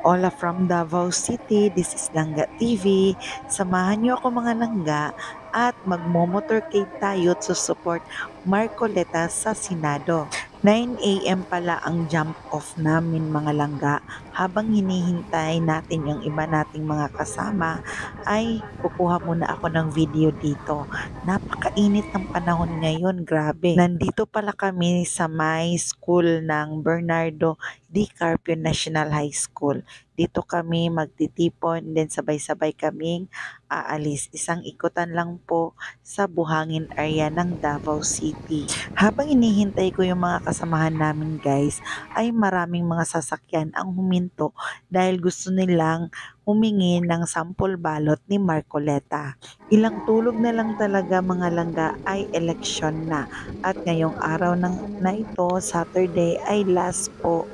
Ola from Davao City, this is Langga TV. Samahan niyo ako mga langga at magmo-motorcade tayo to support Marcoleta sa Senado. 9 a.m. pala ang jump off namin mga langga. Habang hinihintay natin yung iba nating mga kasama, ay kukuha muna ako ng video dito. Napakainit ng panahon ngayon, grabe. Nandito pala kami sa may school ng Bernardo D. Carpio National High School. Dito kami magtitipon, then sabay-sabay kaming aalis. Isang ikutan lang po sa buhangin area ng Davao City. Habang inihintay ko yung mga kasamahan namin guys, ay maraming mga sasakyan ang huminto dahil gusto nilang humingi ng sample balot ni Marcoleta. Ilang tulog na lang talaga mga langga ay eleksyon na. At ngayong araw na ito, Saturday, ay last po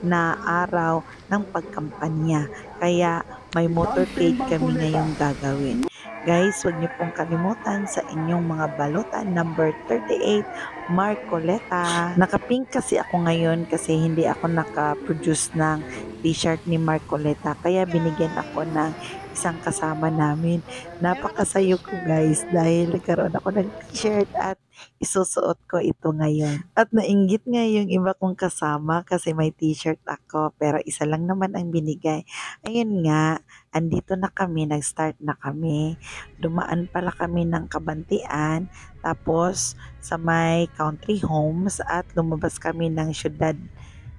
na araw ng pagkampanya. Kaya may motorcade kami ngayong gagawin. Guys, huwag niyo pong kalimutan sa inyong mga balutan number 38, Marcoleta. Nakapink kasi ako ngayon kasi hindi ako naka-produce ng t-shirt ni Marcoleta. Kaya binigyan ako ng isang kasama namin. Napakasayo ko guys dahil nagkaroon ako ng t-shirt at isusuot ko ito ngayon. At nainggit nga yung iba kong kasama kasi may t-shirt ako pero isa lang naman ang binigay. Ayun nga, andito na kami, nag-start na kami. Dumaan pala kami ng Kabantian, tapos sa may country homes at lumabas kami ng syudad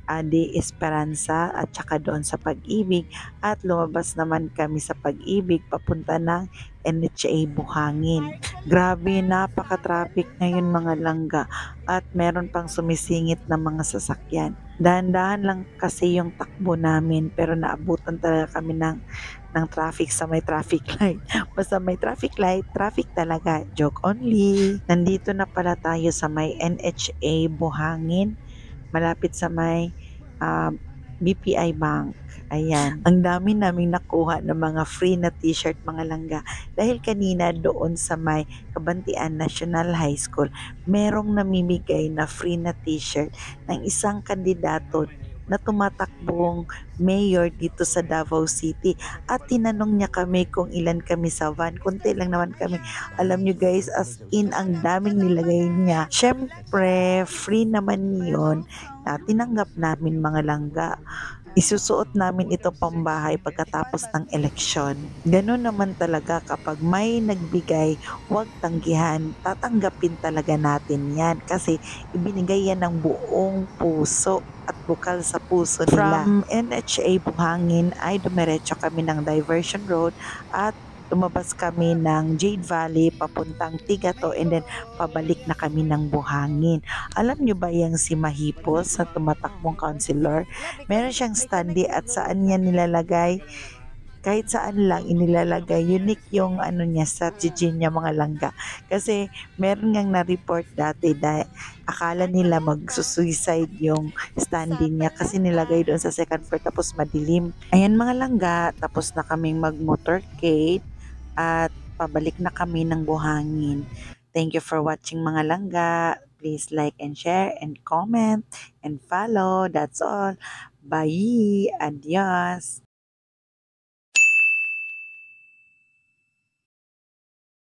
de Esperanza at saka doon sa Pag-ibig at lumabas naman kami sa Pag-ibig papunta ng NHA Buhangin. Grabe, napaka-traffic ngayon mga langga at meron pang sumisingit na mga sasakyan. Dahan-dahan lang kasi yung takbo namin pero naabutan talaga kami ng traffic sa may traffic light. Basta may traffic light, traffic talaga. Joke only. Nandito na pala tayo sa may NHA Buhangin, malapit sa may BPI Bank. Ayan. Ang dami naming nakuha ng mga free na t-shirt mga langga. Dahil kanina doon sa may Kabantian National High School, merong namimigay na free na t-shirt ng isang kandidato na tumatakbong mayor dito sa Davao City. At tinanong niya kami kung ilan kami sa van. Kunti lang naman kami. Alam nyo guys, as in ang daming nilagay niya. Syempre, free naman yun. Tinanggap namin mga langga. Isusuot namin ito pambahay pagkatapos ng eleksyon. Ganun naman talaga kapag may nagbigay, huwag tanggihan. Tatanggapin talaga natin yan kasi ibinigay yan ng buong puso at bukal sa puso nila. From NHA Buhangin ay dumiretso kami ng diversion road at lumabas kami ng Jade Valley papuntang Tigato and then pabalik na kami ng Buhangin. Alam nyo ba yung si Mahipos sa tumatakbong councilor? Meron siyang standee at saan niya nilalagay? Kahit saan lang inilalagay, unique yung ano niya, strategy niya mga langga. Kasi meron ngang na-report dati dahil akala nila magsusuicide yung standing niya kasi nilagay doon sa second floor tapos madilim. Ayan mga langga, tapos na kaming mag-motorcade at pabalik na kami ng Buhangin. Thank you for watching mga langga. Please like and share and comment and follow. That's all. Bye. Adios.